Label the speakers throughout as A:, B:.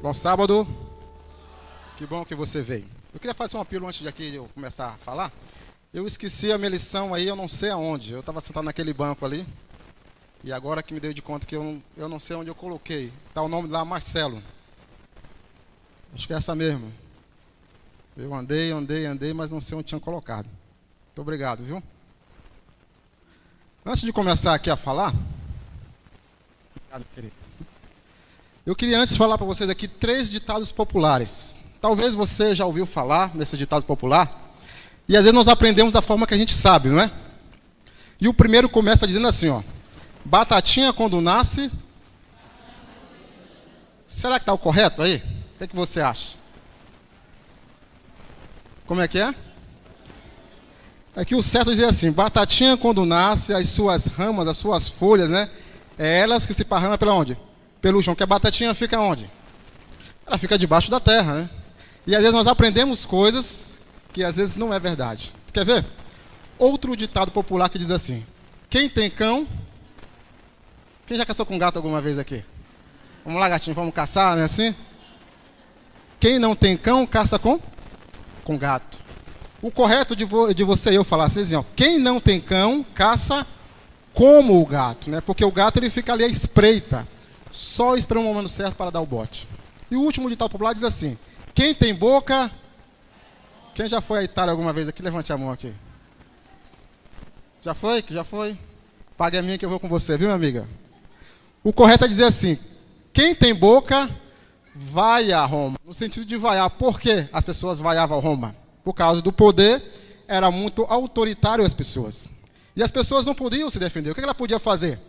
A: Bom sábado, que bom que você veio. Eu queria fazer um apelo antes de aqui eu começar a falar. Eu esqueci a minha lição aí, eu não sei aonde. Eu estava sentado naquele banco ali. E agora que me dei de conta que eu não sei onde eu coloquei. Está o nome lá, Marcelo. Acho que é essa mesmo. Eu andei, mas não sei onde tinha colocado. Muito obrigado, viu? Antes de começar aqui a falar, obrigado, querido. Eu queria antes falar para vocês aqui 3 ditados populares. Talvez você já ouviu falar nesse ditado popular. E às vezes nós aprendemos da forma que a gente sabe, não é? E o primeiro começa dizendo assim, ó. Batatinha quando nasce... Será que está o correto aí? O que você acha? Como é que é? É que o certo diz assim, batatinha quando nasce, as suas ramas, as suas folhas, né? É elas que se parramam pela onde? Pelo chão. Que a batatinha fica onde? Ela fica debaixo da terra, né? E às vezes nós aprendemos coisas que às vezes não é verdade. Quer ver? Outro ditado popular que diz assim, quem tem cão... Quem já caçou com gato alguma vez aqui? Vamos lá, gatinho, vamos caçar, né, assim? Quem não tem cão, caça com gato. O correto de você e eu falar assim, ó, quem não tem cão, caça como o gato, né? Porque o gato ele fica ali à espreita, só espera o momento certo para dar o bote. E o último ditado popular diz assim, quem tem boca... Quem já foi à Itália alguma vez aqui? Levante a mão aqui. Já foi? Já foi? Pague a minha que eu vou com você, viu, minha amiga? O correto é dizer assim, quem tem boca, vai a Roma. No sentido de vaiar. Por que as pessoas vaiavam a Roma? Por causa do poder, era muito autoritário as pessoas. E as pessoas não podiam se defender. O que ela podia fazer?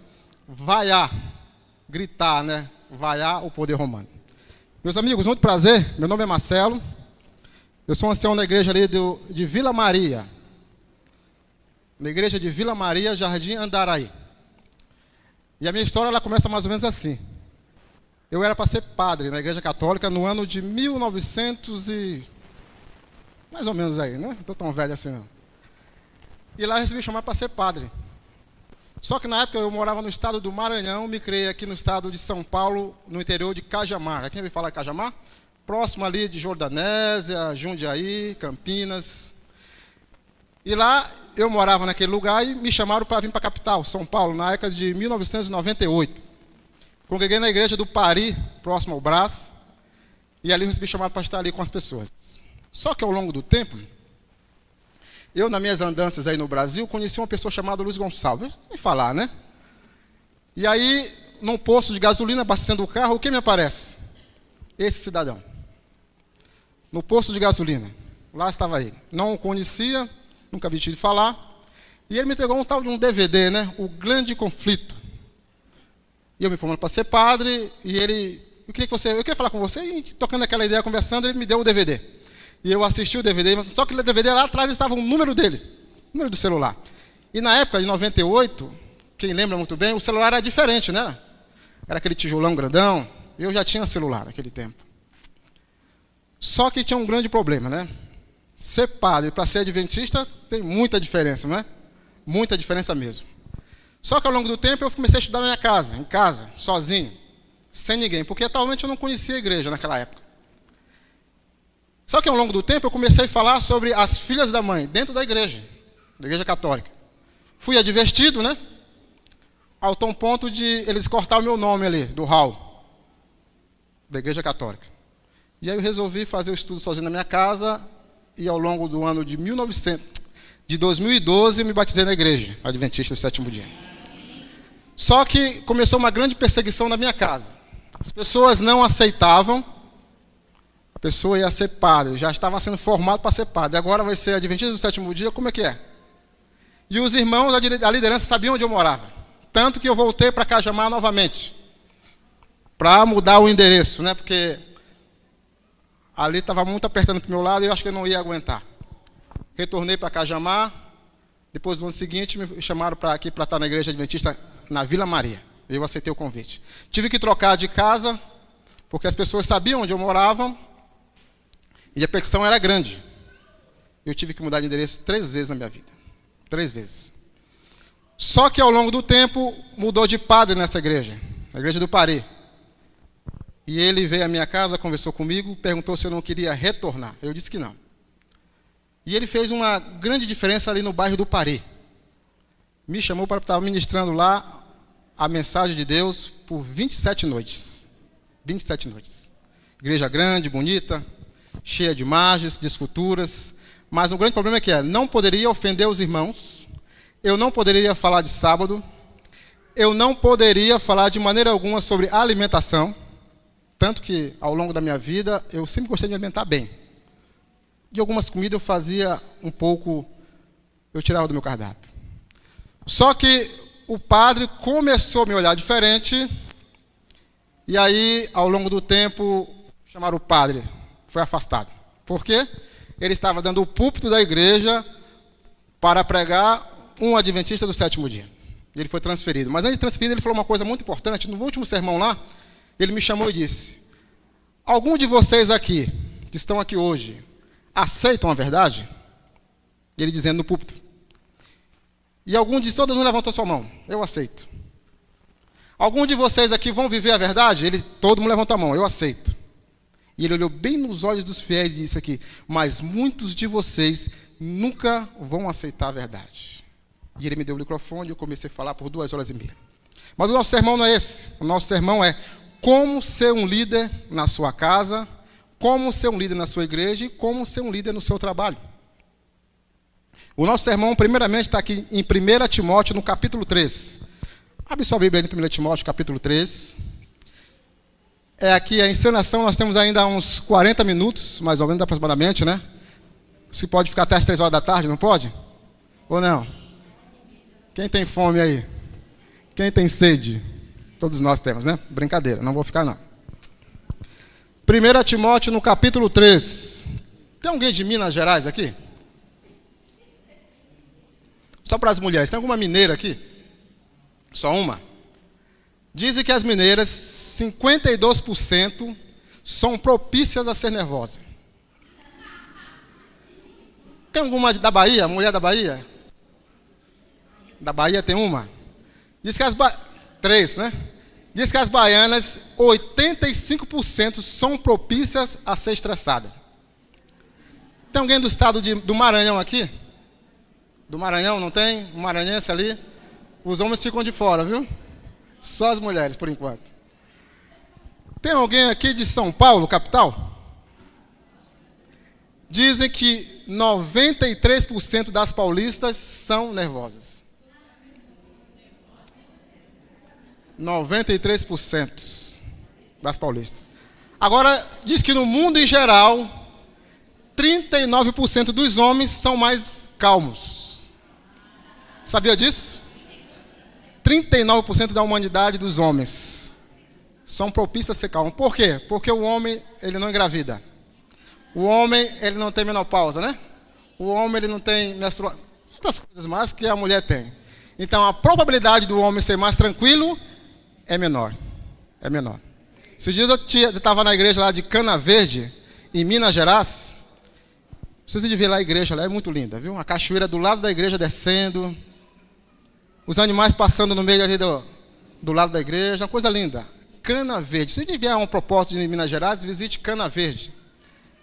A: Vaiar, gritar, né? Vaiar o poder romano. Meus amigos, muito prazer. Meu nome é Marcelo. Eu sou ancião na igreja ali de Vila Maria. Na igreja de Vila Maria, Jardim Andaraí. E a minha história ela começa mais ou menos assim. Eu era para ser padre na igreja católica no ano de 1900 e... mais ou menos aí, né? Não estou tão velho assim não. E lá eu recebi chamar para ser padre. Só que na época eu morava no estado do Maranhão, me criei aqui no estado de São Paulo, no interior de Cajamar. Quem ouviu falar de Cajamar? Próximo ali de Jordanésia, Jundiaí, Campinas. E lá eu morava naquele lugar e me chamaram para vir para a capital, São Paulo, na época de 1998. Congreguei na igreja do Pari, próximo ao Brás, e ali eu recebi chamado para estar ali com as pessoas. Só que ao longo do tempo, eu nas minhas andanças aí no Brasil, conheci uma pessoa chamada Luiz Gonçalves, sem falar, né? E aí, num posto de gasolina, abastecendo o carro, o que me aparece? Esse cidadão. No posto de gasolina. Lá estava ele. Não o conhecia, nunca havia tido falar. E ele me entregou um tal de um DVD, né? O Grande Conflito. E eu me formando para ser padre, e ele... Eu queria falar com você, e tocando aquela ideia, conversando, ele me deu o DVD. E eu assisti o DVD, mas só que o DVD lá atrás estava o número dele, o número do celular. E na época de 98, quem lembra muito bem, o celular era diferente, né? Era aquele tijolão grandão. Eu já tinha celular naquele tempo. Só que tinha um grande problema, né? Ser padre para ser adventista tem muita diferença, não é? Muita diferença mesmo. Só que ao longo do tempo eu comecei a estudar na minha casa, em casa, sozinho, sem ninguém, porque atualmente eu não conhecia a igreja naquela época. Só que ao longo do tempo eu comecei a falar sobre as filhas da mãe, dentro da igreja católica. Fui advertido, né? Ao tom ponto de eles cortar o meu nome ali, do hall, da igreja católica. E aí eu resolvi fazer o estudo sozinho na minha casa, e ao longo do ano de 2012, me batizei na igreja adventista do sétimo dia. Só que começou uma grande perseguição na minha casa. As pessoas não aceitavam, a pessoa ia ser padre, já estava sendo formado para ser padre, agora vai ser adventista do sétimo dia, como é que é? E os irmãos da liderança sabiam onde eu morava. Tanto que eu voltei para Cajamar novamente, para mudar o endereço, né? Porque ali estava muito apertando para o meu lado e eu acho que eu não ia aguentar. Retornei para Cajamar. Depois do ano seguinte, me chamaram para aqui para estar na igreja adventista na Vila Maria. Eu aceitei o convite. Tive que trocar de casa, porque as pessoas sabiam onde eu morava e a perseguição era grande. Eu tive que mudar de endereço 3 vezes na minha vida. 3 vezes. Só que ao longo do tempo, mudou de padre nessa igreja, na igreja do Pari. E ele veio à minha casa, conversou comigo, perguntou se eu não queria retornar. Eu disse que não. E ele fez uma grande diferença ali no bairro do Pari. Me chamou para estar ministrando lá a mensagem de Deus por 27 noites. 27 noites. Igreja grande, bonita, cheia de imagens, de esculturas. Mas o grande problema é que não poderia ofender os irmãos, eu não poderia falar de sábado, eu não poderia falar de maneira alguma sobre alimentação, tanto que ao longo da minha vida eu sempre gostei de me alimentar bem. De algumas comidas eu fazia um pouco, eu tirava do meu cardápio. Só que o padre começou a me olhar diferente, e aí, ao longo do tempo, chamaram o padre, foi afastado. Por quê? Ele estava dando o púlpito da igreja para pregar um adventista do sétimo dia. Ele foi transferido. Mas antes de transferido, ele falou uma coisa muito importante. No último sermão lá, ele me chamou e disse: algum de vocês aqui, que estão aqui hoje, aceitam a verdade? E ele dizendo no púlpito. E algum disse, todo mundo levantou sua mão. Eu aceito. Algum de vocês aqui vão viver a verdade? Todo mundo levantou a mão. Eu aceito. E ele olhou bem nos olhos dos fiéis e disse aqui: mas muitos de vocês nunca vão aceitar a verdade. E ele me deu o microfone e eu comecei a falar por 2h30. Mas o nosso sermão não é esse. O nosso sermão é como ser um líder na sua casa, como ser um líder na sua igreja e como ser um líder no seu trabalho. O nosso sermão, primeiramente, está aqui em 1 Timóteo, no capítulo 3. Abre sua Bíblia aí em 1 Timóteo, capítulo 3. É aqui a encenação, nós temos ainda uns 40 minutos, mais ou menos aproximadamente, né? Se pode ficar até as 3 horas da tarde, não pode? Ou não? Quem tem fome aí? Quem tem sede? Todos nós temos, né? Brincadeira, não vou ficar não. 1 Timóteo, no capítulo 3. Tem alguém de Minas Gerais aqui? Só para as mulheres. Tem alguma mineira aqui? Só uma? Dizem que as mineiras, 52% são propícias a ser nervosas. Tem alguma da Bahia? Mulher da Bahia? Da Bahia tem uma? Diz que 3, né? Diz que as baianas, 85% são propícias a ser estressadas. Tem alguém do estado do Maranhão aqui? Do Maranhão, não tem? Um maranhense ali? Os homens ficam de fora, viu? Só as mulheres, por enquanto. Tem alguém aqui de São Paulo, capital? Dizem que 93% das paulistas são nervosas. 93% das paulistas. Agora, diz que no mundo em geral, 39% dos homens são mais calmos. Sabia disso? 39% da humanidade dos homens são propícios a ser calmos. Por quê? Porque o homem, ele não engravida. O homem, ele não tem menopausa, né? O homem, ele não tem menstruação. Muitas coisas mais que a mulher tem. Então, a probabilidade do homem ser mais tranquilo é menor. É menor. Esses dias eu estava na igreja lá de Cana Verde, em Minas Gerais. Vocês devem ver lá a igreja, lá é muito linda, viu? A cachoeira do lado da igreja descendo. Os animais passando no meio ali do lado da igreja. Uma coisa linda. Cana Verde. Se vier um propósito de Minas Gerais, visite Cana Verde.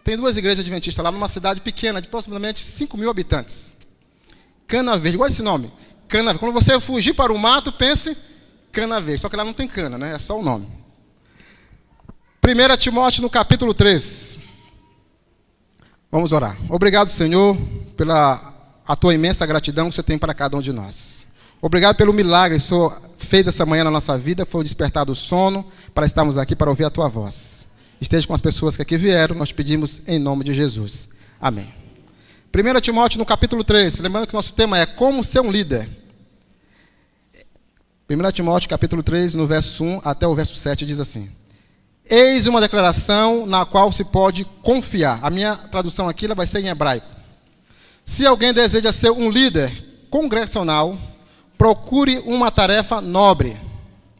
A: Tem 2 igrejas adventistas lá numa cidade pequena, de aproximadamente 5.000 habitantes. Cana Verde. Igual esse nome. Cana Verde. Quando você fugir para o mato, pense Cana Verde. Só que lá não tem cana, né? É só o nome. 1 Timóteo, no capítulo 3. Vamos orar. Obrigado, Senhor, pela a tua imensa gratidão que você tem para cada um de nós. Obrigado pelo milagre que o Senhor fez essa manhã na nossa vida, foi o despertar do sono, para estarmos aqui para ouvir a tua voz. Esteja com as pessoas que aqui vieram, nós pedimos em nome de Jesus. Amém. 1 Timóteo, no capítulo 3, lembrando que o nosso tema é como ser um líder. 1 Timóteo, capítulo 3, no verso 1 até o verso 7, diz assim: eis uma declaração na qual se pode confiar. A minha tradução aqui ela vai ser em hebraico. Se alguém deseja ser um líder congregacional, procure uma tarefa nobre.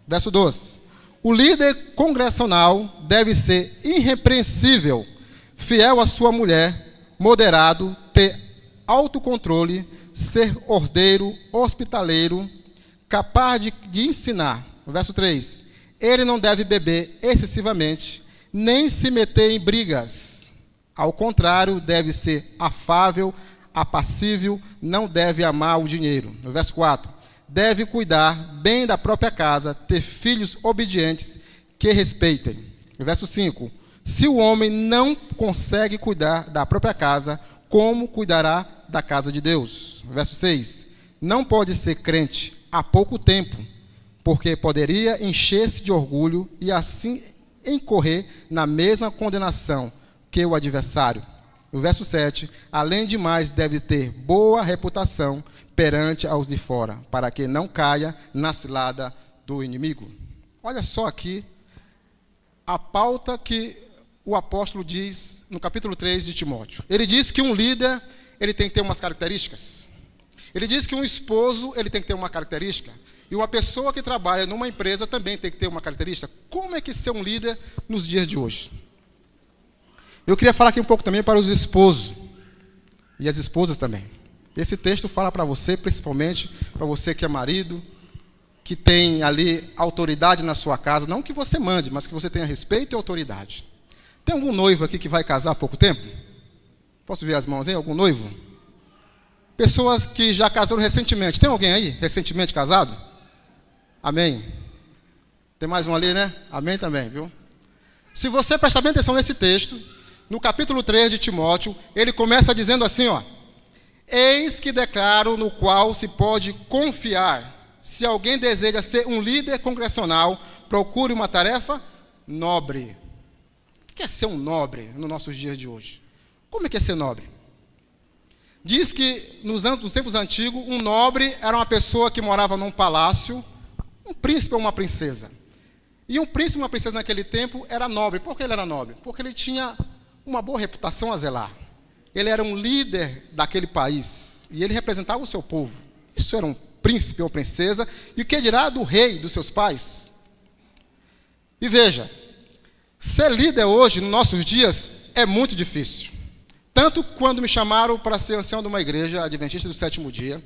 A: Verso 2. O líder congregacional deve ser irrepreensível, fiel à sua mulher, moderado, ter autocontrole, ser ordeiro, hospitaleiro, capaz de ensinar. Verso 3. Ele não deve beber excessivamente, nem se meter em brigas. Ao contrário, deve ser afável, apassível, não deve amar o dinheiro. No verso 4, deve cuidar bem da própria casa, ter filhos obedientes que respeitem. No verso 5, se o homem não consegue cuidar da própria casa, como cuidará da casa de Deus? No verso 6, não pode ser crente há pouco tempo, porque poderia encher-se de orgulho e assim incorrer na mesma condenação que o adversário. No verso 7, além de mais, deve ter boa reputação perante aos de fora, para que não caia na cilada do inimigo. Olha só aqui a pauta que o apóstolo diz no capítulo 3 de Timóteo. Ele diz que um líder, ele tem que ter umas características. Ele diz que um esposo, ele tem que ter uma característica. E uma pessoa que trabalha numa empresa também tem que ter uma característica. Como é que ser um líder nos dias de hoje? Eu queria falar aqui um pouco também para os esposos e as esposas também. Esse texto fala para você, principalmente para você que é marido, que tem ali autoridade na sua casa, não que você mande, mas que você tenha respeito e autoridade. Tem algum noivo aqui que vai casar há pouco tempo? Posso ver as mãos aí? Algum noivo? Pessoas que já casaram recentemente. Tem alguém aí recentemente casado? Amém? Tem mais um ali, né? Amém também, viu? Se você prestar bem atenção nesse texto, no capítulo 3 de Timóteo, ele começa dizendo assim, ó: eis que declaro no qual se pode confiar. Se alguém deseja ser um líder congregacional, procure uma tarefa nobre. O que é ser um nobre nos nossos dias de hoje? Como é que é ser nobre? Diz que nos tempos antigos, um nobre era uma pessoa que morava num palácio, um príncipe ou uma princesa. E um príncipe e uma princesa naquele tempo era nobre. Por que ele era nobre? Porque ele tinha uma boa reputação a zelar. Ele era um líder daquele país e ele representava o seu povo. Isso era um príncipe ou princesa. E o que dirá do rei, dos seus pais? E veja, ser líder hoje, nos nossos dias, é muito difícil. Tanto quando me chamaram para ser ancião de uma igreja adventista do sétimo dia,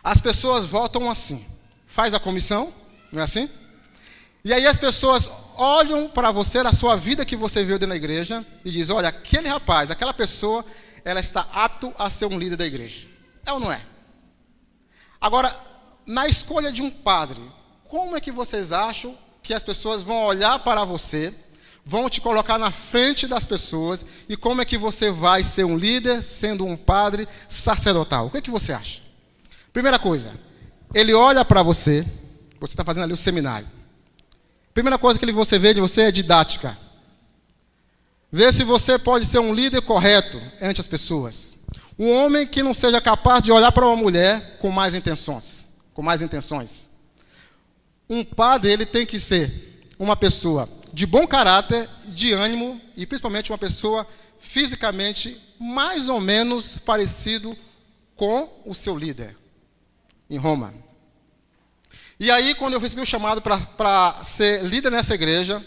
A: as pessoas votam assim: faz a comissão, não é assim? E aí as pessoas olham para você, a sua vida que você viu dentro da igreja, e dizem: olha, aquele rapaz, aquela pessoa, ela está apto a ser um líder da igreja. É ou não é? Agora, na escolha de um padre, como é que vocês acham que as pessoas vão olhar para você, vão te colocar na frente das pessoas, e como é que você vai ser um líder sendo um padre sacerdotal? O que é que você acha? Primeira coisa, ele olha para você está fazendo ali o seminário. Primeira coisa que você vê de você é didática. Vê se você pode ser um líder correto ante as pessoas. Um homem que não seja capaz de olhar para uma mulher com mais intenções. Um padre, ele tem que ser uma pessoa de bom caráter, de ânimo e principalmente uma pessoa fisicamente mais ou menos parecido com o seu líder em Roma. E aí, quando eu recebi o chamado para ser líder nessa igreja,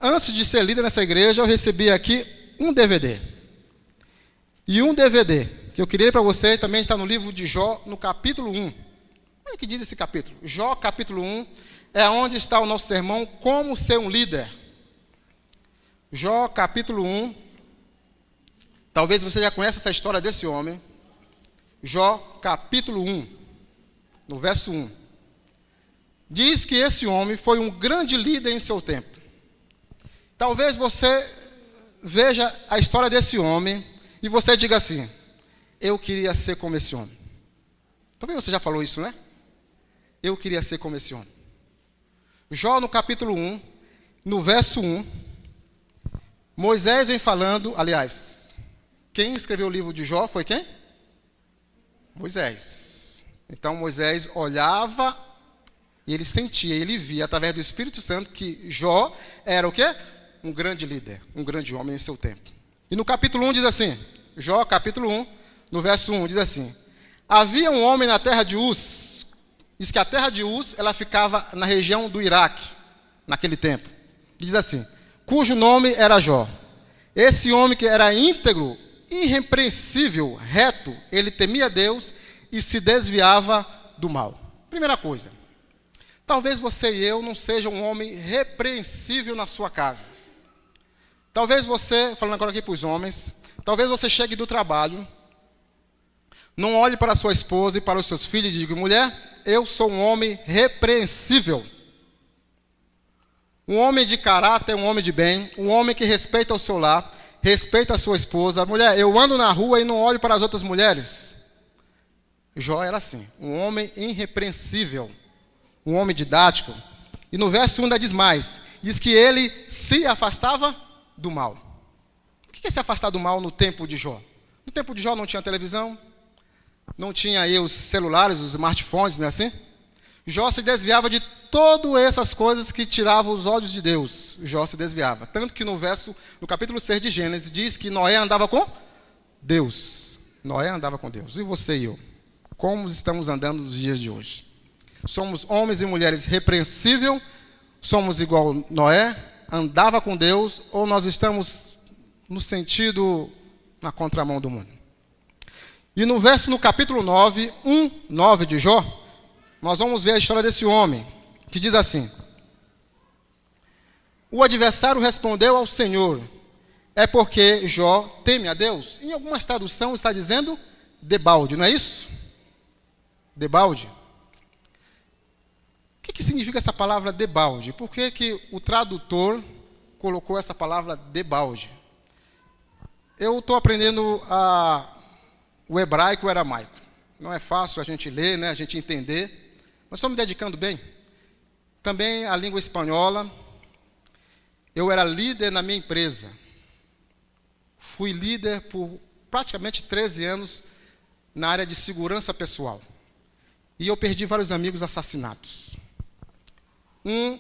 A: antes de ser líder nessa igreja, eu recebi aqui um DVD. E um DVD que eu queria ler para você também está no livro de Jó, no capítulo 1. Olha o que diz esse capítulo. Jó, capítulo 1, é onde está o nosso sermão, Como Ser um Líder. Jó, capítulo 1. Talvez você já conheça essa história desse homem. Jó, capítulo 1, no verso 1. Diz que esse homem foi um grande líder em seu tempo. Talvez você veja a história desse homem e você diga assim: eu queria ser como esse homem. Talvez você já falou isso, né? Eu queria ser como esse homem. Jó, no capítulo 1, no verso 1, Moisés vem falando, aliás, quem escreveu o livro de Jó foi quem? Moisés. Então Moisés olhava e ele sentia, ele via através do Espírito Santo que Jó era o quê? Um grande líder, um grande homem em seu tempo. E no capítulo 1 diz assim, Jó, capítulo 1, no verso 1, diz assim: havia um homem na terra de Uz. Diz que a terra de Uz, ela ficava na região do Iraque, naquele tempo. Diz assim: cujo nome era Jó. Esse homem que era íntegro, irrepreensível, reto, ele temia Deus e se desviava do mal. Primeira coisa, Talvez você e eu não seja um homem repreensível na sua casa. Talvez você, falando agora aqui para os homens, talvez você chegue do trabalho, não olhe para a sua esposa e para os seus filhos e diga: mulher, eu sou um homem repreensível. Um homem de caráter, um homem de bem, um homem que respeita o seu lar, respeita a sua esposa. Mulher, eu ando na rua e não olho para as outras mulheres. Jó era assim, um homem irrepreensível, um homem didático. E no verso 1 ainda diz mais, diz que ele se afastava do mal. O que é se afastar do mal no tempo de Jó? No tempo de Jó não tinha televisão, não tinha aí os celulares, os smartphones, não é assim? Jó se desviava de todas essas coisas que tiravam os olhos de Deus. Jó se desviava. Tanto que no capítulo 6 de Gênesis, diz que Noé andava com Deus. Noé andava com Deus. E você e eu? Como estamos andando nos dias de hoje? Somos homens e mulheres repreensíveis? Somos igual Noé? Andava com Deus? Ou nós estamos no sentido, na contramão do mundo? E no capítulo 9, 9 de Jó, nós vamos ver a história desse homem, que diz assim: o adversário respondeu ao Senhor, é porque Jó teme a Deus. Em algumas traduções está dizendo debalde, não é isso? Debalde. O que significa essa palavra debalde? Por que o tradutor colocou essa palavra debalde? Eu estou aprendendo o hebraico e o aramaico. Não é fácil a gente ler, né, a gente entender. Mas estou me dedicando bem. Também a língua espanhola. Eu era líder na minha empresa. Fui líder por praticamente 13 anos na área de segurança pessoal. E eu perdi vários amigos assassinados. Um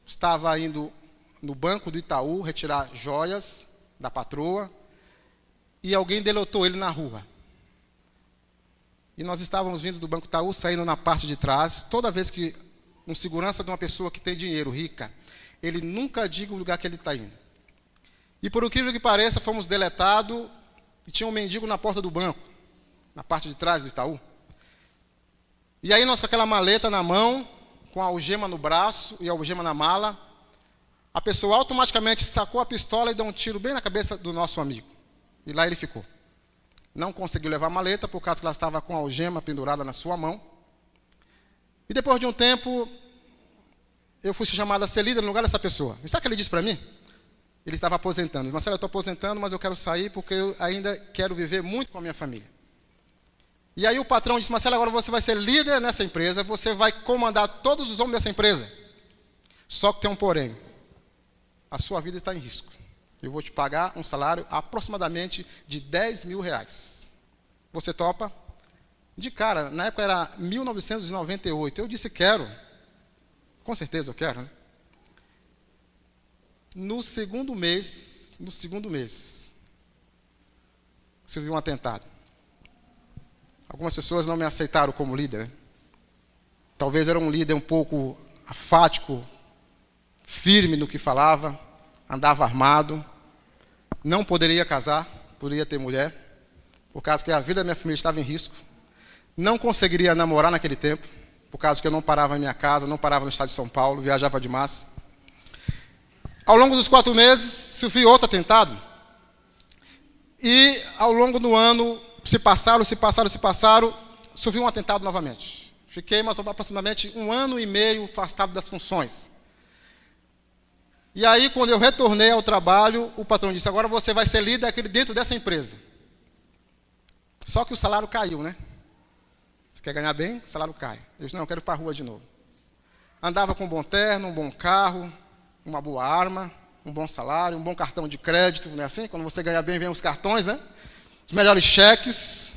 A: estava indo no banco do Itaú retirar joias da patroa e alguém delatou ele na rua. E nós estávamos vindo do Banco Itaú, saindo na parte de trás. Toda vez que um segurança de uma pessoa que tem dinheiro, rica, ele nunca diga o lugar que ele está indo. E por incrível que pareça, fomos deletados e tinha um mendigo na porta do banco, na parte de trás do Itaú. E aí nós com aquela maleta na mão, com a algema no braço e a algema na mala, a pessoa automaticamente sacou a pistola e deu um tiro bem na cabeça do nosso amigo. E lá ele ficou. Não conseguiu levar a maleta, por causa que ela estava com a algema pendurada na sua mão. E depois de um tempo, eu fui chamado a ser líder no lugar dessa pessoa. E sabe o que ele disse para mim? Ele estava aposentando. Marcelo, eu estou aposentando, mas eu quero sair porque eu ainda quero viver muito com a minha família. E aí o patrão disse: Marcelo, agora você vai ser líder nessa empresa, você vai comandar todos os homens dessa empresa. Só que tem um porém. A sua vida está em risco. Eu vou te pagar um salário aproximadamente de R$10.000. Você topa? De cara, na época era 1998. Eu disse: quero. Com certeza eu quero, né? No segundo mês, surgiu um atentado. Algumas pessoas não me aceitaram como líder, né? Talvez era um líder um pouco afático, firme no que falava, andava armado, não poderia casar, poderia ter mulher, por causa que a vida da minha família estava em risco. Não conseguiria namorar naquele tempo, por causa que eu não parava em minha casa, não parava no estado de São Paulo, viajava demais. Ao longo dos 4 meses, sofri outro atentado. E ao longo do ano, se passaram, sofri um atentado novamente. Fiquei mais aproximadamente 1 ano e meio afastado das funções. E aí, quando eu retornei ao trabalho, o patrão disse: agora você vai ser líder aqui dentro dessa empresa. Só que o salário caiu, né? Você quer ganhar bem, o salário cai. Eu disse: não, eu quero ir para a rua de novo. Andava com um bom terno, um bom carro, uma boa arma, um bom salário, um bom cartão de crédito, não é assim? Quando você ganha bem, vem os cartões, né? Os melhores cheques.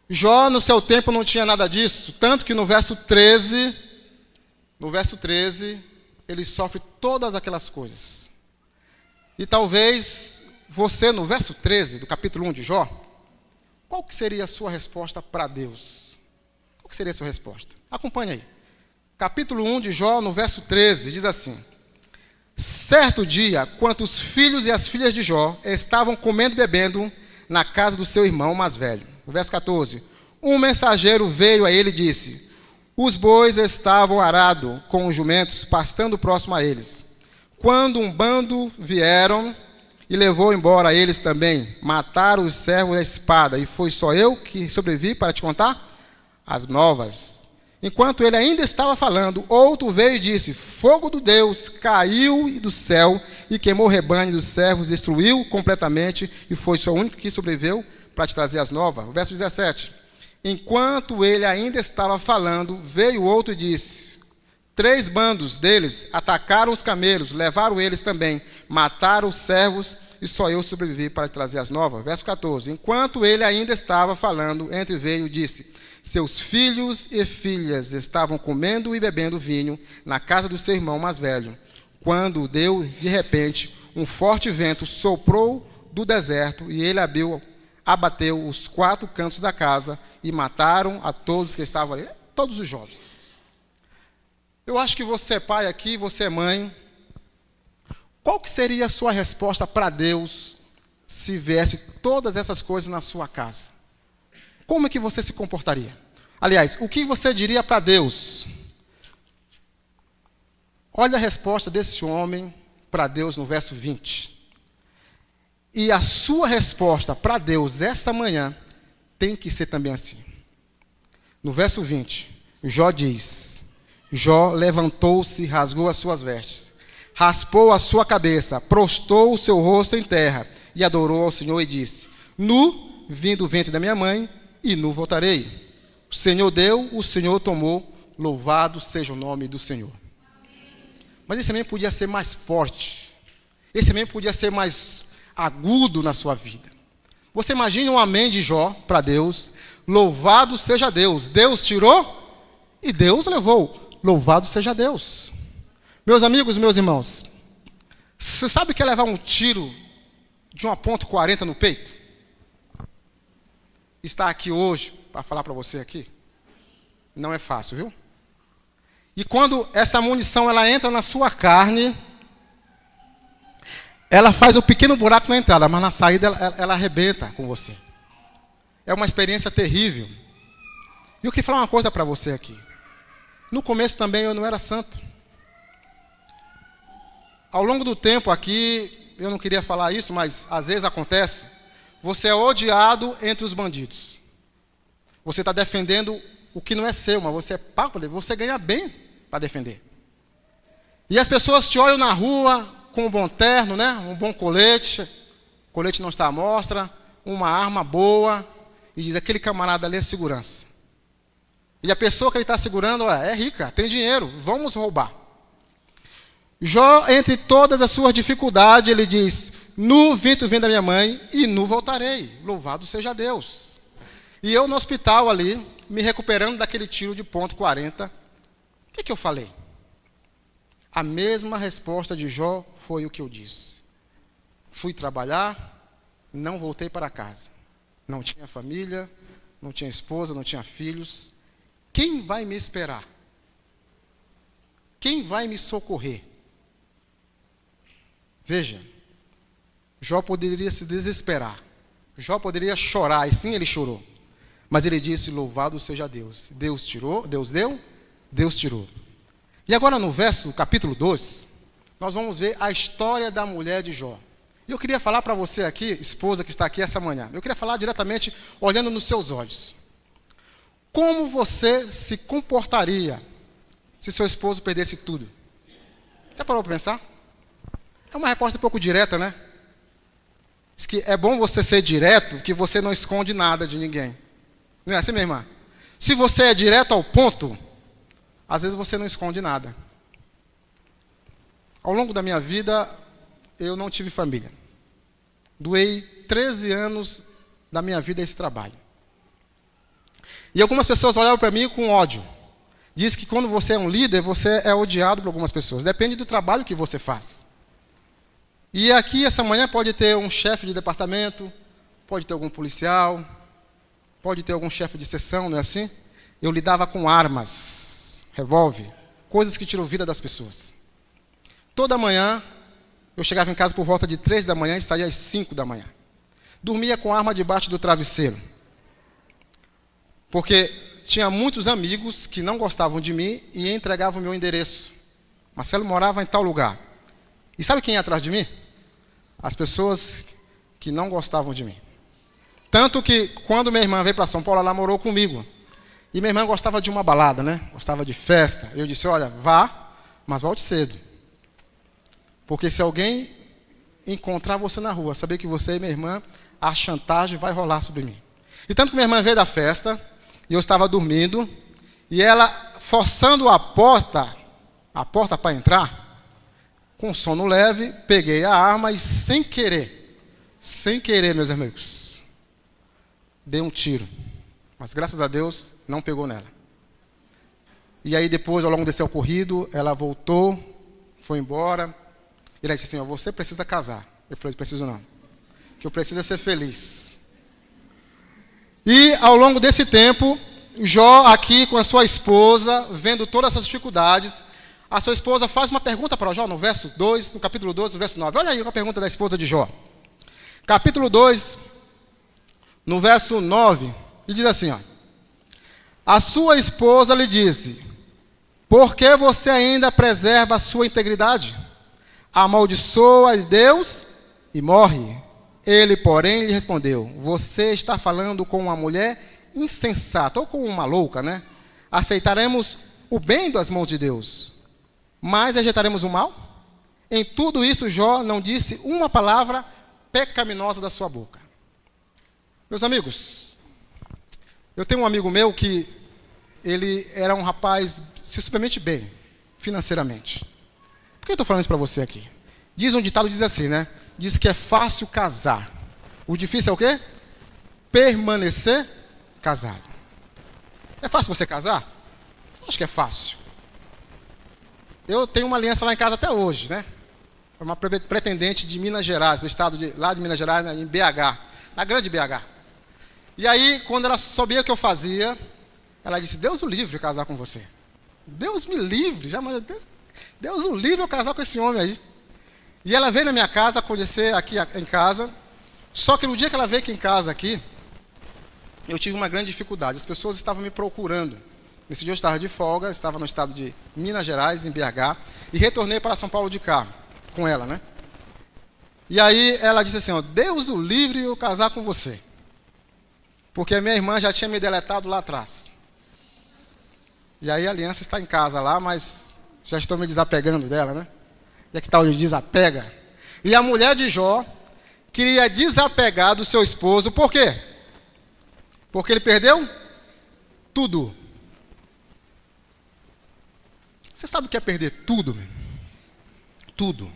A: Jó, no seu tempo, não tinha nada disso. Tanto que no verso 13, ele sofre todas aquelas coisas. E talvez você, no verso 13 do capítulo 1 de Jó, qual que seria a sua resposta para Deus? Qual que seria a sua resposta? Acompanhe aí. Capítulo 1 de Jó, no verso 13, diz assim: certo dia, quando os filhos e as filhas de Jó estavam comendo e bebendo na casa do seu irmão mais velho. No verso 14, um mensageiro veio a ele e disse: Os bois estavam arados com os jumentos, pastando próximo a eles. Quando um bando vieram e levou embora eles também, mataram os servos à espada, e foi só eu que sobrevivi para te contar as novas. Enquanto ele ainda estava falando, outro veio e disse: fogo do Deus caiu do céu e queimou o rebanho dos servos, destruiu completamente, e foi só o único que sobreviveu para te trazer as novas. Verso 17. Enquanto ele ainda estava falando, veio outro e disse: 3 bandos deles atacaram os camelos, levaram eles também, mataram os servos, e só eu sobrevivi para trazer as novas. Verso 14. Enquanto ele ainda estava falando, entre veio e disse: seus filhos e filhas estavam comendo e bebendo vinho na casa do seu irmão mais velho, quando deu, de repente, um forte vento soprou do deserto, e ele abateu os 4 cantos da casa, e mataram a todos que estavam ali, todos os jovens. Eu acho que você é pai aqui, você é mãe. Qual que seria a sua resposta para Deus se viesse todas essas coisas na sua casa? Como é que você se comportaria? Aliás, o que você diria para Deus? Olha a resposta desse homem para Deus no verso 20. E a sua resposta para Deus esta manhã tem que ser também assim. No verso 20, Jó diz: Jó levantou-se, rasgou as suas vestes, raspou a sua cabeça, prostrou o seu rosto em terra e adorou ao Senhor e disse: nu vim do ventre da minha mãe e nu voltarei. O Senhor deu, o Senhor tomou, louvado seja o nome do Senhor. Mas esse também podia ser mais forte, esse também podia ser mais agudo na sua vida. Você imagina um amém de Jó para Deus: louvado seja Deus. Deus tirou e Deus levou. Louvado seja Deus. Meus amigos, meus irmãos, você sabe o que é levar um tiro de uma .40 no peito? Estar aqui hoje para falar para você aqui não é fácil, viu? E quando essa munição ela entra na sua carne, ela faz um pequeno buraco na entrada, mas na saída ela arrebenta com você. É uma experiência terrível. E eu queria falar uma coisa para você aqui. No começo também eu não era santo. Ao longo do tempo aqui, eu não queria falar isso, mas às vezes acontece, você é odiado entre os bandidos. Você está defendendo o que não é seu, mas você é pago, você ganha bem para defender. E as pessoas te olham na rua com um bom terno, né? Um bom colete, o colete não está à mostra, uma arma boa, e diz: aquele camarada ali é segurança. E a pessoa que ele está segurando é rica, tem dinheiro, vamos roubar. Jó, entre todas as suas dificuldades, ele diz: nu vim da minha mãe e nu voltarei. Louvado seja Deus. E eu no hospital ali, me recuperando daquele tiro de .40, o que eu falei? A mesma resposta de Jó foi o que eu disse. Fui trabalhar, não voltei para casa. Não tinha família, não tinha esposa, não tinha filhos. Quem vai me esperar? Quem vai me socorrer? Veja, Jó poderia se desesperar. Jó poderia chorar, e sim, ele chorou. Mas ele disse: louvado seja Deus. Deus tirou, Deus deu, Deus tirou. E agora no capítulo 2, nós vamos ver a história da mulher de Jó. E eu queria falar para você aqui, esposa que está aqui essa manhã, eu queria falar diretamente, olhando nos seus olhos. Como você se comportaria se seu esposo perdesse tudo? Já parou para pensar? É uma resposta um pouco direta, né? Diz que é bom você ser direto, que você não esconde nada de ninguém. Não é assim, minha irmã? Se você é direto ao ponto, às vezes você não esconde nada. Ao longo da minha vida, eu não tive família. Doei 13 anos da minha vida a esse trabalho. E algumas pessoas olharam para mim com ódio. Diz que quando você é um líder, você é odiado por algumas pessoas. Depende do trabalho que você faz. E aqui, essa manhã, pode ter um chefe de departamento, pode ter algum policial, pode ter algum chefe de seção, não é assim? Eu lidava com armas, revólver, coisas que tiram vida das pessoas. Toda manhã, eu chegava em casa por volta de 3 da manhã e saía às 5 da manhã. Dormia com a arma debaixo do travesseiro. Porque tinha muitos amigos que não gostavam de mim e entregavam o meu endereço. Marcelo morava em tal lugar. E sabe quem ia atrás de mim? As pessoas que não gostavam de mim. Tanto que, quando minha irmã veio para São Paulo, ela morou comigo. E minha irmã gostava de uma balada, né? Gostava de festa. Eu disse, olha, vá, mas volte cedo. Porque se alguém encontrar você na rua, saber que você é minha irmã, a chantagem vai rolar sobre mim. E tanto que minha irmã veio da festa, e eu estava dormindo, e ela, forçando a porta para entrar, com sono leve, peguei a arma e sem querer, meus amigos, dei um tiro. Mas graças a Deus, não pegou nela. E aí depois, ao longo desse ocorrido, ela voltou, foi embora. E ela disse assim, você precisa casar. Eu falei, preciso não. Que eu preciso é ser feliz. E ao longo desse tempo, Jó aqui com a sua esposa, vendo todas essas dificuldades, a sua esposa faz uma pergunta para Jó no verso 2, no capítulo 2, no verso 9. Olha aí a pergunta da esposa de Jó. Capítulo 2, no verso 9, e diz assim, ó. A sua esposa lhe disse, por que você ainda preserva a sua integridade? Amaldiçoa Deus e morre. Ele, porém, lhe respondeu, você está falando com uma mulher insensata, ou com uma louca, né? Aceitaremos o bem das mãos de Deus, mas rejeitaremos o mal? Em tudo isso, Jó não disse uma palavra pecaminosa da sua boca. Meus amigos, eu tenho um amigo meu que ele era um rapaz simplesmente bem, financeiramente. Por que eu estou falando isso para você aqui? Diz um ditado, diz assim, né? Diz que é fácil casar. O difícil é o quê? Permanecer casado. É fácil você casar? Acho que é fácil. Eu tenho uma aliança lá em casa até hoje, né? É uma pretendente de Minas Gerais, do estado lá de Minas Gerais, em BH, na grande BH. E aí, quando ela sabia o que eu fazia, ela disse, Deus o livre de casar com você. Deus me livre, jamais, Deus o livre eu casar com esse homem aí. E ela veio na minha casa, conhecer aqui em casa, só que no dia que ela veio aqui em casa, eu tive uma grande dificuldade. As pessoas estavam me procurando. Nesse dia eu estava de folga, estava no estado de Minas Gerais, em BH, e retornei para São Paulo de carro, com ela, né? E aí ela disse assim, ó, Deus o livre eu casar com você. Porque a minha irmã já tinha me deletado lá atrás. E aí a aliança está em casa lá, mas já estou me desapegando dela, né? E aqui está o desapega. E a mulher de Jó queria desapegar do seu esposo, por quê? Porque ele perdeu tudo. Você sabe o que é perder tudo, meu? Tudo.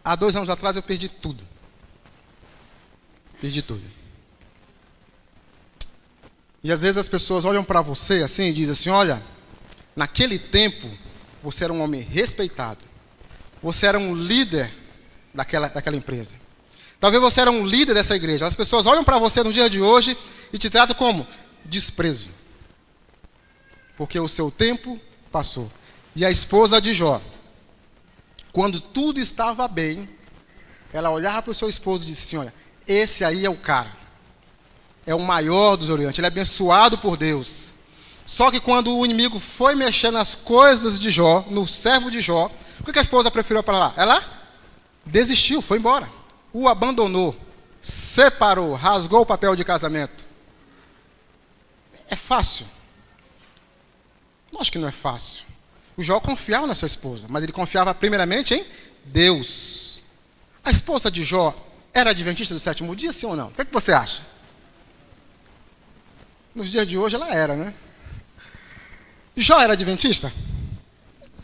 A: Há 2 anos atrás eu perdi tudo. Perdi tudo. E às vezes as pessoas olham para você assim e dizem assim, olha, naquele tempo você era um homem respeitado. Você era um líder daquela empresa. Talvez você era um líder dessa igreja. As pessoas olham para você no dia de hoje e te tratam como desprezo. Porque o seu tempo passou. E a esposa de Jó, quando tudo estava bem, ela olhava para o seu esposo e disse assim, olha, esse aí é o cara. É o maior dos Orientes, ele é abençoado por Deus. Só que quando o inimigo foi mexer nas coisas de Jó, no servo de Jó, o que a esposa preferiu para lá? Ela desistiu, foi embora. O abandonou, separou, rasgou o papel de casamento. É fácil? Acho que não é fácil. O Jó confiava na sua esposa, mas ele confiava primeiramente em Deus. A esposa de Jó era adventista do 7º dia, sim ou não? O que você acha? Nos dias de hoje ela era, né? Jó era adventista?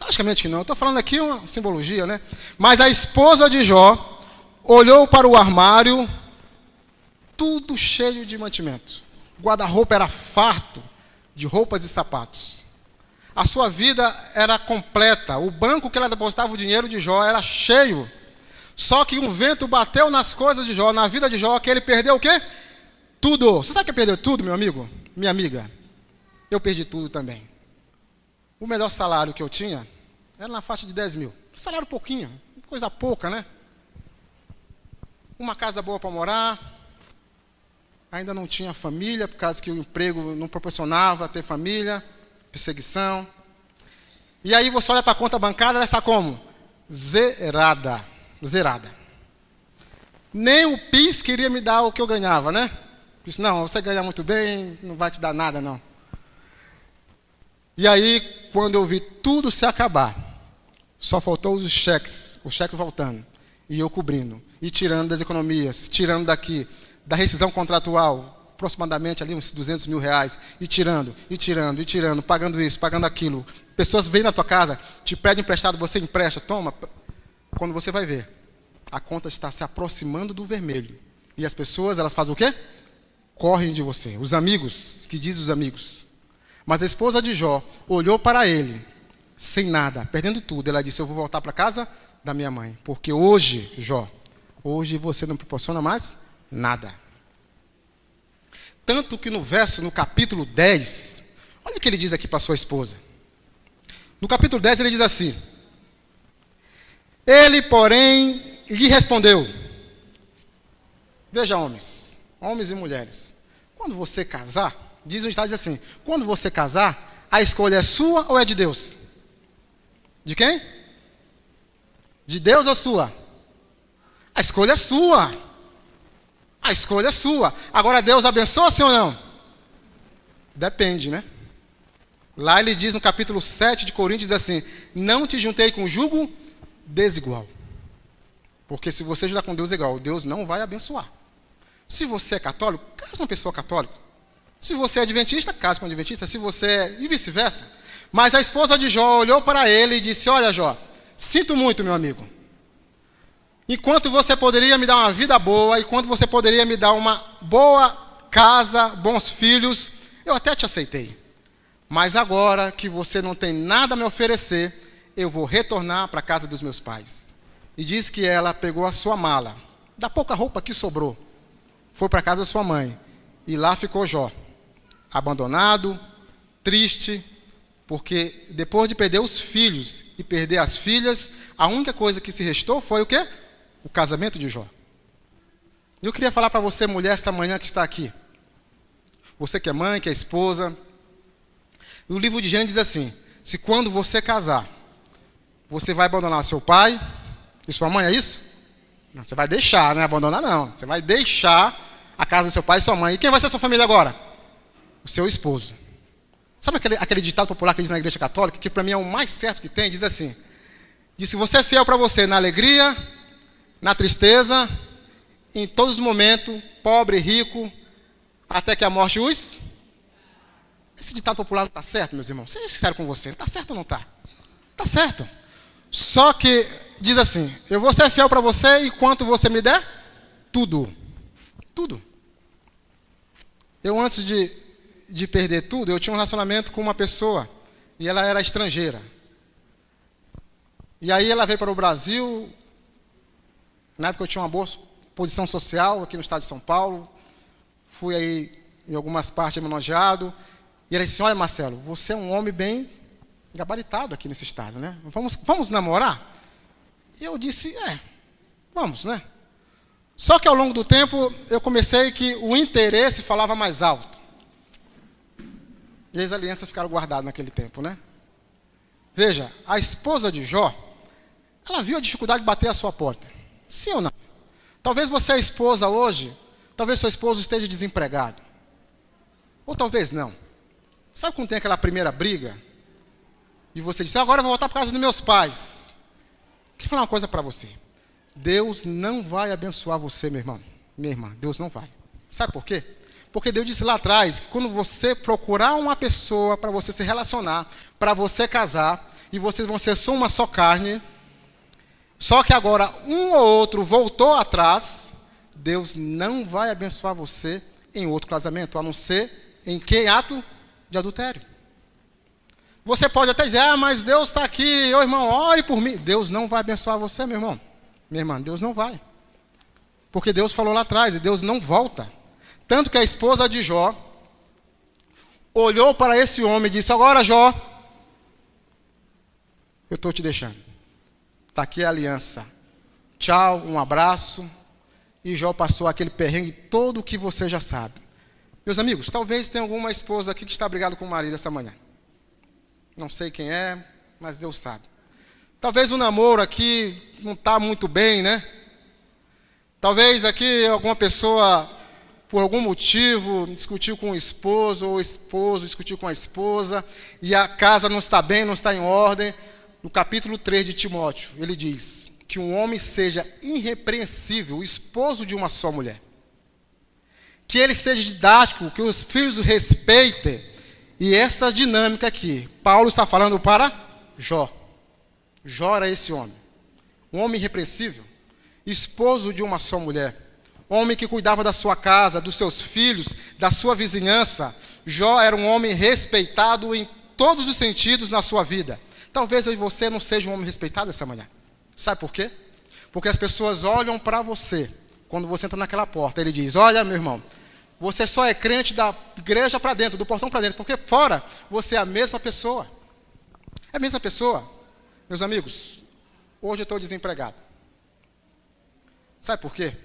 A: Logicamente que não. Eu estou falando aqui uma simbologia, né? Mas a esposa de Jó olhou para o armário, tudo cheio de mantimento. O guarda-roupa era farto de roupas e sapatos. A sua vida era completa. O banco que ela depositava o dinheiro de Jó era cheio. Só que um vento bateu nas coisas de Jó, na vida de Jó, que ele perdeu o quê? Tudo. Você sabe o que é perder tudo, meu amigo? Minha amiga? Eu perdi tudo também. O melhor salário que eu tinha era na faixa de 10 mil. Salário pouquinho, coisa pouca, né? Uma casa boa para morar. ainda não tinha família, por causa que o emprego não proporcionava ter família, perseguição. E aí você olha para a conta bancária, ela está como? Zerada. Nem o PIS queria me dar o que eu ganhava, né? Disse, não, você ganha muito bem, não vai te dar nada, não. E aí, quando eu vi tudo se acabar, só faltou os cheques, o cheque voltando, e eu cobrindo, e tirando das economias, tirando daqui, da rescisão contratual, aproximadamente ali uns 200 mil reais, e tirando, pagando isso, pagando aquilo. Pessoas vêm na tua casa, te pedem emprestado, você empresta, toma. Quando você vai ver, a conta está se aproximando do vermelho. E as pessoas, elas fazem o quê? Correm de você. Os amigos, que dizem os amigos. Mas a esposa de Jó olhou para ele, sem nada, perdendo tudo. Ela disse, eu vou voltar para a casa da minha mãe. Porque hoje, Jó, hoje você não proporciona mais nada. Tanto que no capítulo 10, olha o que ele diz aqui para sua esposa. No capítulo 10 ele diz assim, ele, porém, lhe respondeu, veja homens e mulheres, quando você casar, diz assim, quando você casar, a escolha é sua ou é de Deus? De quem? De Deus ou sua? A escolha é sua. A escolha é sua. Agora Deus abençoa, sim ou não? Depende, né? Lá ele diz no capítulo 7 de Coríntios, diz assim, não te juntei com jugo desigual. Porque se você juntar com Deus igual, Deus não vai abençoar. Se você é católico, case com uma pessoa católica. Se você é adventista, case com um adventista. Se você é... e vice-versa. Mas a esposa de Jó olhou para ele e disse, olha Jó, sinto muito, meu amigo. Enquanto você poderia me dar uma vida boa, enquanto você poderia me dar uma boa casa, bons filhos, eu até te aceitei. Mas agora que você não tem nada a me oferecer, eu vou retornar para a casa dos meus pais. E diz que ela pegou a sua mala, da pouca roupa que sobrou, foi para a casa da sua mãe. E lá ficou Jó, abandonado, triste, porque depois de perder os filhos e perder as filhas, a única coisa que se restou foi o quê? O casamento de Jó. Eu queria falar para você, mulher, esta manhã que está aqui. Você que é mãe, que é esposa. O livro de Gênesis diz assim, se quando você casar, você vai abandonar seu pai e sua mãe, é isso? Não, você vai deixar, não é abandonar não. Você vai deixar a casa do seu pai e sua mãe. E quem vai ser a sua família agora? O seu esposo. Sabe aquele ditado popular que diz na igreja católica, que para mim é o mais certo que tem? Diz assim, diz se você é fiel para você na alegria, na tristeza, em todos os momentos, pobre, rico, até que a morte os... Esse ditado popular não está certo, meus irmãos? Seja sincero com você, está certo ou não está? Está certo. Só que diz assim, eu vou ser fiel para você enquanto você me der tudo. Tudo. Eu antes de perder tudo, eu tinha um relacionamento com uma pessoa, e ela era estrangeira. E aí ela veio para o Brasil, na época eu tinha uma boa posição social aqui no estado de São Paulo, fui aí em algumas partes homenageado, e ela disse, olha Marcelo, você é um homem bem gabaritado aqui nesse estado, né? Vamos namorar? E eu disse, vamos, né? Só que ao longo do tempo, eu comecei que o interesse falava mais alto. E as alianças ficaram guardadas naquele tempo, né? Veja, a esposa de Jó, ela viu a dificuldade de bater à sua porta. Sim ou não? Talvez você é esposa hoje, talvez seu esposo esteja desempregado. Ou talvez não. Sabe quando tem aquela primeira briga? E você diz, agora eu vou voltar para casa dos meus pais. Quero falar uma coisa para você. Deus não vai abençoar você, meu irmão. Minha irmã, Deus não vai. Sabe por quê? Porque Deus disse lá atrás que quando você procurar uma pessoa para você se relacionar, para você casar, e vocês vão ser só uma só carne, só que agora um ou outro voltou atrás, Deus não vai abençoar você em outro casamento, a não ser em que ato de adultério. Você pode até dizer, mas Deus está aqui, ô irmão, ore por mim. Deus não vai abençoar você, meu irmão. Minha irmã, Deus não vai. Porque Deus falou lá atrás, e Deus não volta. Tanto que a esposa de Jó olhou para esse homem e disse, agora Jó, eu estou te deixando. Está aqui a aliança. Tchau, um abraço. E Jó passou aquele perrengue todo que você já sabe. Meus amigos, talvez tenha alguma esposa aqui que está brigada com o marido essa manhã. Não sei quem é, mas Deus sabe. Talvez o namoro aqui não está muito bem, né? Talvez aqui alguma pessoa, por algum motivo, discutiu com o esposo, ou o esposo discutiu com a esposa, e a casa não está bem, não está em ordem. No capítulo 3 de Timóteo, ele diz que um homem seja irrepreensível, o esposo de uma só mulher. Que ele seja didático, que os filhos o respeitem. E essa dinâmica aqui, Paulo está falando para Jó. Jó era esse homem. Um homem irrepreensível, esposo de uma só mulher. Homem que cuidava da sua casa, dos seus filhos, da sua vizinhança. Jó era um homem respeitado em todos os sentidos na sua vida. Talvez eu e você não seja um homem respeitado essa manhã. Sabe por quê? Porque as pessoas olham para você. Quando você entra naquela porta, ele diz: olha, meu irmão, você só é crente da igreja para dentro, do portão para dentro, porque fora você é a mesma pessoa. É a mesma pessoa. Meus amigos, hoje eu estou desempregado. Sabe por quê?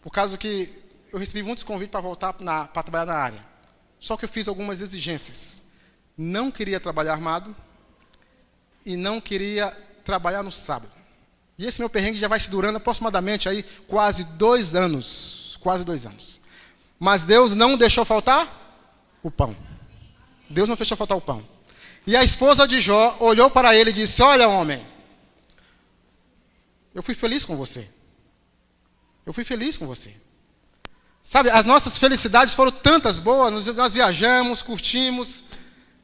A: Por causa que eu recebi muitos convites para voltar para trabalhar na área. Só que eu fiz algumas exigências. Não queria trabalhar armado e não queria trabalhar no sábado. E esse meu perrengue já vai se durando aproximadamente aí quase 2 anos. Quase 2 anos. Mas Deus não deixou faltar o pão. Deus não deixou faltar o pão. E a esposa de Jó olhou para ele e disse: olha, homem, eu fui feliz com você. Eu fui feliz com você. Sabe, as nossas felicidades foram tantas boas, nós viajamos, curtimos,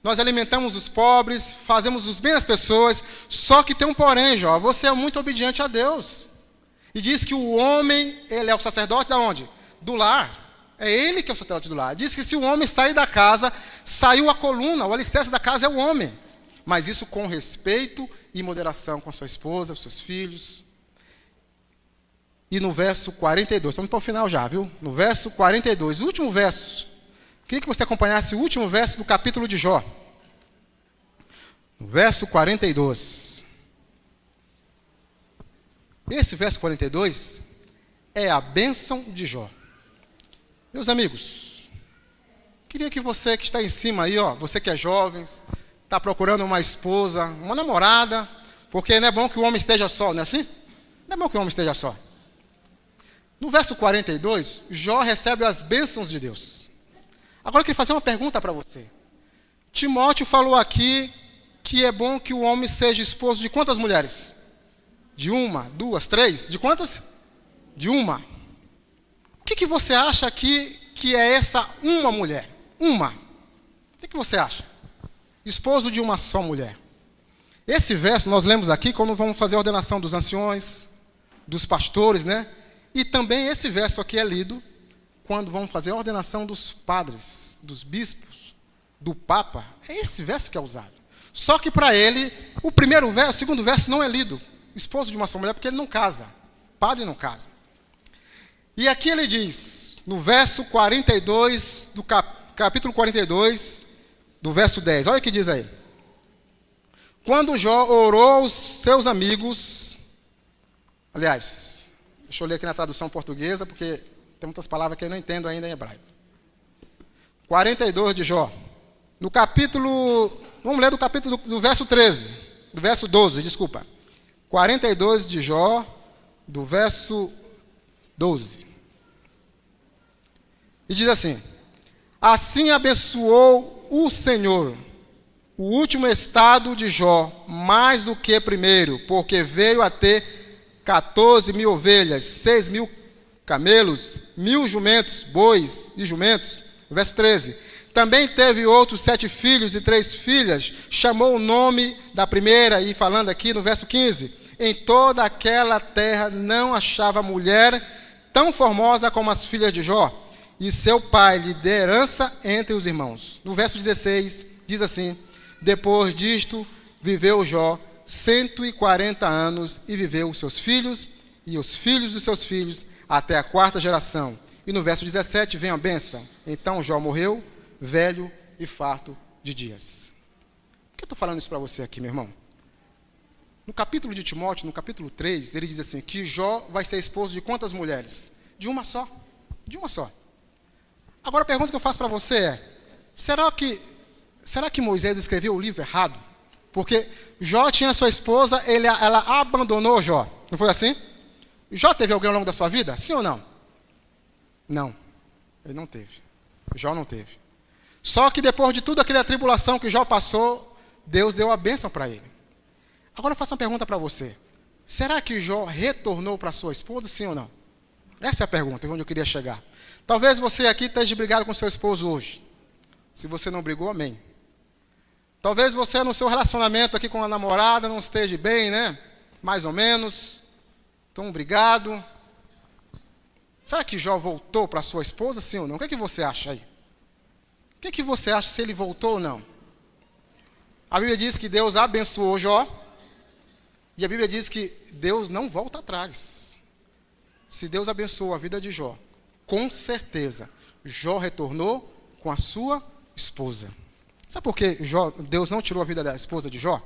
A: nós alimentamos os pobres, fazemos os bem às pessoas, só que tem um porém, Jó, você é muito obediente a Deus. E diz que o homem, ele é o sacerdote da onde? Do lar. É ele que é o sacerdote do lar. Diz que se o homem sair da casa, saiu a coluna, o alicerce da casa é o homem. Mas isso com respeito e moderação com a sua esposa, os seus filhos. E no verso 42, estamos para o final já, viu? No verso 42, o último verso. Queria que você acompanhasse o último verso do capítulo de Jó. No verso 42. Esse verso 42 é a bênção de Jó. Meus amigos, queria que você que está em cima aí, ó, você que é jovem, está procurando uma esposa, uma namorada, porque não é bom que o homem esteja só, não é assim? Não é bom que o homem esteja só. No verso 42, Jó recebe as bênçãos de Deus. Agora eu queria fazer uma pergunta para você. Timóteo falou aqui que é bom que o homem seja esposo de quantas mulheres? De 1, 2, 3? De quantas? De 1. O que você acha aqui que é essa uma mulher? Uma. O que você acha? Esposo de uma só mulher. Esse verso nós lemos aqui quando vamos fazer a ordenação dos anciões, dos pastores, né? E também esse verso aqui é lido quando vamos fazer a ordenação dos padres, dos bispos, do papa. É esse verso que é usado. Só que para ele, o primeiro verso, o segundo verso não é lido. Esposo de uma só mulher, porque ele não casa. Padre não casa. E aqui ele diz, no verso 42, do capítulo 42, do verso 10. Olha o que diz aí. Quando Jó orou aos seus amigos, aliás, deixa eu ler aqui na tradução portuguesa, porque tem muitas palavras que eu não entendo ainda em hebraico. 42 de Jó. No capítulo, vamos ler do capítulo do verso 13, do verso 12, desculpa. 42 de Jó, do verso 12. E diz assim: assim abençoou o Senhor o último estado de Jó, mais do que primeiro, porque veio a ter 14.000 ovelhas, 6.000 camelos, 1.000 jumentos, bois e jumentos. Verso 13. Também teve outros 7 filhos e 3 filhas, chamou o nome da primeira, e falando aqui no verso 15, em toda aquela terra não achava mulher tão formosa como as filhas de Jó, e seu pai lhe deu herança entre os irmãos. No verso 16, diz assim: depois disto, viveu Jó 140 anos, e viveu os seus filhos, e os filhos dos seus filhos, até a 4ª geração. E no verso 17 vem a bênção. Então Jó morreu, velho e farto de dias. Por que eu estou falando isso para você aqui, meu irmão? No capítulo de Timóteo, no capítulo 3, ele diz assim, que Jó vai ser esposo de quantas mulheres? De uma só. De uma só. Agora a pergunta que eu faço para você é, será que Moisés escreveu o livro errado? Porque Jó tinha sua esposa, ela abandonou Jó. Não foi assim? Jó teve alguém ao longo da sua vida? Sim ou não? Não, ele não teve. Jó não teve. Só que depois de tudo aquela tribulação que Jó passou, Deus deu a bênção para ele. Agora eu faço uma pergunta para você. Será que Jó retornou para sua esposa, sim ou não? Essa é a pergunta, onde eu queria chegar. Talvez você aqui esteja brigado com seu esposo hoje. Se você não brigou, amém. Talvez você no seu relacionamento aqui com a namorada não esteja bem, né? Mais ou menos. Estão brigado. Será que Jó voltou para sua esposa, sim ou não? O que é que você acha aí? O que é que você acha se ele voltou ou não? A Bíblia diz que Deus abençoou Jó. E a Bíblia diz que Deus não volta atrás. Se Deus abençoou a vida de Jó, com certeza, Jó retornou com a sua esposa. Sabe por que Deus não tirou a vida da esposa de Jó?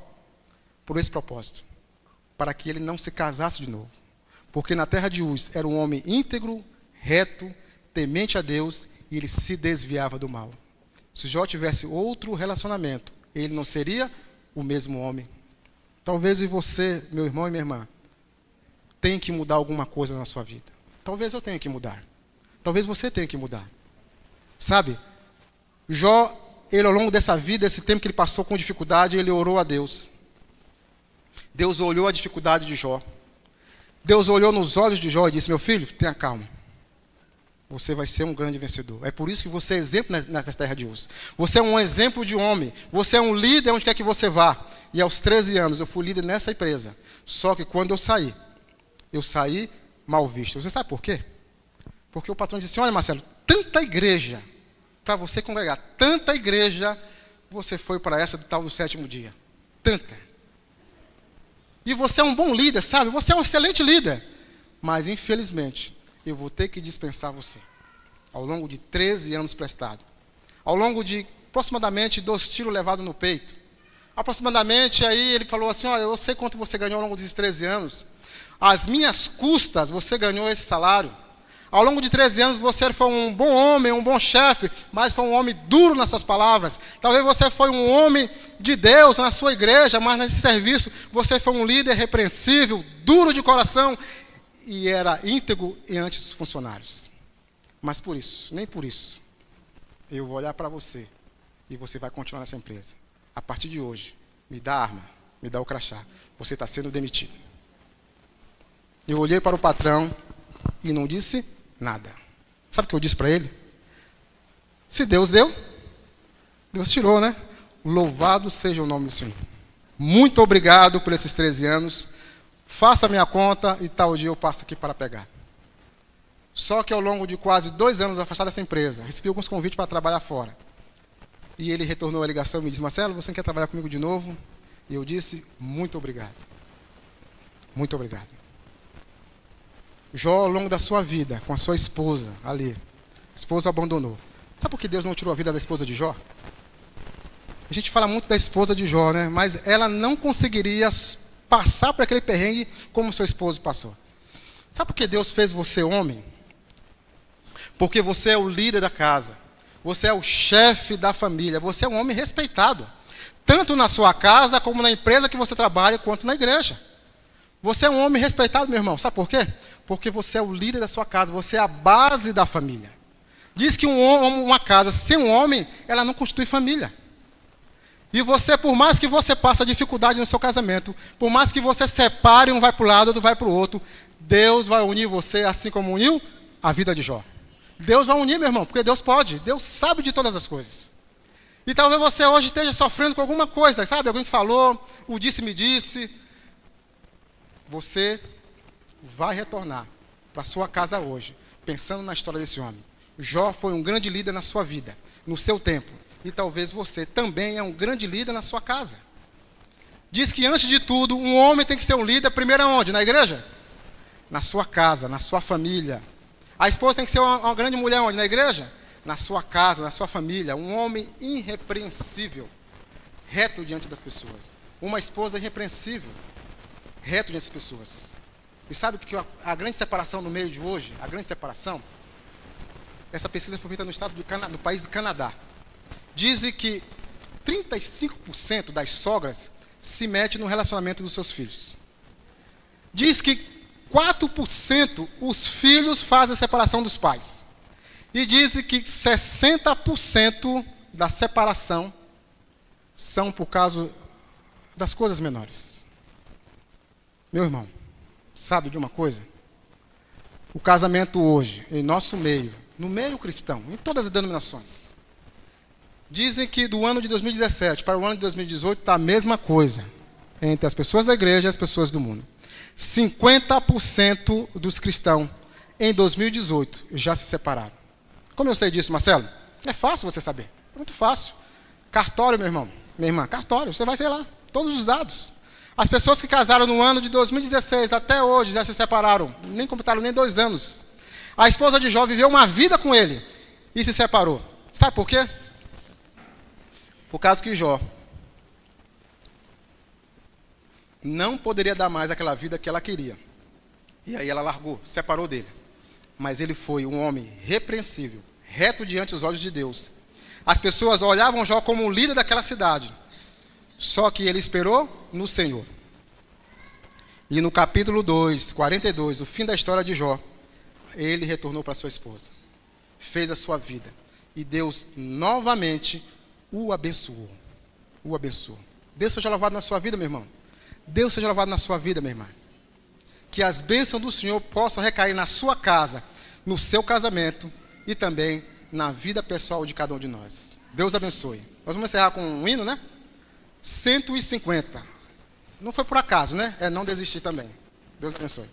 A: Por esse propósito. Para que ele não se casasse de novo. Porque na terra de Uz era um homem íntegro, reto, temente a Deus, e ele se desviava do mal. Se Jó tivesse outro relacionamento, ele não seria o mesmo homem. Talvez você, meu irmão e minha irmã, tenha que mudar alguma coisa na sua vida. Talvez eu tenha que mudar. Talvez você tenha que mudar. Sabe, Jó, ele ao longo dessa vida, esse tempo que ele passou com dificuldade, ele orou a Deus. Deus olhou a dificuldade de Jó. Deus olhou nos olhos de Jó e disse, meu filho, tenha calma. Você vai ser um grande vencedor. É por isso que você é exemplo nessa terra de Uz. Você é um exemplo de homem. Você é um líder onde quer que você vá. E aos 13 anos eu fui líder nessa empresa. Só que quando eu saí mal visto. Você sabe por quê? Porque o patrão disse assim, olha Marcelo, tanta igreja para você congregar, tanta igreja, você foi para essa do tal do 7º dia. Tanta. E você é um bom líder, sabe? Você é um excelente líder. Mas infelizmente, eu vou ter que dispensar você. Ao longo de 13 anos prestado. Ao longo de aproximadamente 2 tiros levados no peito. Aproximadamente, aí ele falou assim, olha, eu sei quanto você ganhou ao longo desses 13 anos. Às minhas custas, você ganhou esse salário. Ao longo de 13 anos, você foi um bom homem, um bom chefe, mas foi um homem duro nas suas palavras. Talvez você foi um homem de Deus na sua igreja, mas nesse serviço, você foi um líder repreensível, duro de coração, e era íntegro diante dos funcionários. Mas por isso, nem por isso, eu vou olhar para você e você vai continuar nessa empresa. A partir de hoje, me dá a arma, me dá o crachá. Você está sendo demitido. Eu olhei para o patrão e não disse nada. Sabe o que eu disse para ele? Se Deus deu, Deus tirou, né? Louvado seja o nome do Senhor. Muito obrigado por esses 13 anos. Faça a minha conta e tal dia eu passo aqui para pegar. Só que ao longo de quase 2 anos afastado dessa empresa, recebi alguns convites para trabalhar fora. E ele retornou a ligação e me disse, Marcelo, você quer trabalhar comigo de novo? E eu disse, muito obrigado. Muito obrigado. Jó, ao longo da sua vida, com a sua esposa ali, a esposa abandonou. Sabe por que Deus não tirou a vida da esposa de Jó? A gente fala muito da esposa de Jó, né? Mas ela não conseguiria passar por aquele perrengue como seu esposo passou. Sabe por que Deus fez você homem? Porque você é o líder da casa. Você é o chefe da família. Você é um homem respeitado. Tanto na sua casa, como na empresa que você trabalha, quanto na igreja. Você é um homem respeitado, meu irmão. Sabe por quê? Porque você é o líder da sua casa. Você é a base da família. Diz que uma casa sem um homem, ela não constitui família. E você, por mais que você passe dificuldade no seu casamento, por mais que você separe, um vai para o lado, outro vai para o outro, Deus vai unir você assim como uniu a vida de Jó. Deus vai unir, meu irmão, porque Deus pode. Deus sabe de todas as coisas. E talvez você hoje esteja sofrendo com alguma coisa, sabe? Alguém falou, o disse-me disse. Você vai retornar para sua casa hoje, pensando na história desse homem. Jó foi um grande líder na sua vida, no seu tempo. E talvez você também é um grande líder na sua casa. Diz que, antes de tudo, um homem tem que ser um líder, primeiro aonde? Na igreja? Na sua casa, na sua família. A esposa tem que ser uma grande mulher onde? Na igreja? Na sua casa, na sua família. Um homem irrepreensível, reto diante das pessoas. Uma esposa irrepreensível, reto diante das pessoas. E sabe o que a grande separação no meio de hoje, a grande separação, Essa pesquisa foi feita no país do Canadá. Dizem que 35% das sogras se metem no relacionamento dos seus filhos. Diz que 4% os filhos fazem a separação dos pais. E dizem que 60% da separação são por causa das coisas menores. Meu irmão, sabe de uma coisa? O casamento hoje, em nosso meio, no meio cristão, em todas as denominações, dizem que do ano de 2017 para o ano de 2018 está a mesma coisa entre as pessoas da igreja e as pessoas do mundo. 50% dos cristãos em 2018 já se separaram. Como eu sei disso, Marcelo? É fácil você saber. É muito fácil. Cartório, meu irmão. Minha irmã, cartório. Você vai ver lá todos os dados. As pessoas que casaram no ano de 2016 até hoje já se separaram. Nem completaram nem 2 anos. A esposa de Jó viveu uma vida com ele e se separou. Sabe por quê? Por causa que Jó não poderia dar mais aquela vida que ela queria. E aí ela largou, separou dele. Mas ele foi um homem repreensível, reto diante dos olhos de Deus. As pessoas olhavam Jó como o líder daquela cidade. Só que ele esperou no Senhor. E no capítulo 2, 42, o fim da história de Jó, ele retornou para sua esposa. Fez a sua vida. E Deus novamente o abençoou. O abençoou. Deus seja louvado na sua vida, meu irmão. Deus seja louvado na sua vida, minha irmã. Que as bênçãos do Senhor possam recair na sua casa, no seu casamento e também na vida pessoal de cada um de nós. Deus abençoe. Nós vamos encerrar com um hino, né? 150. Não foi por acaso, né? É não desistir também. Deus abençoe.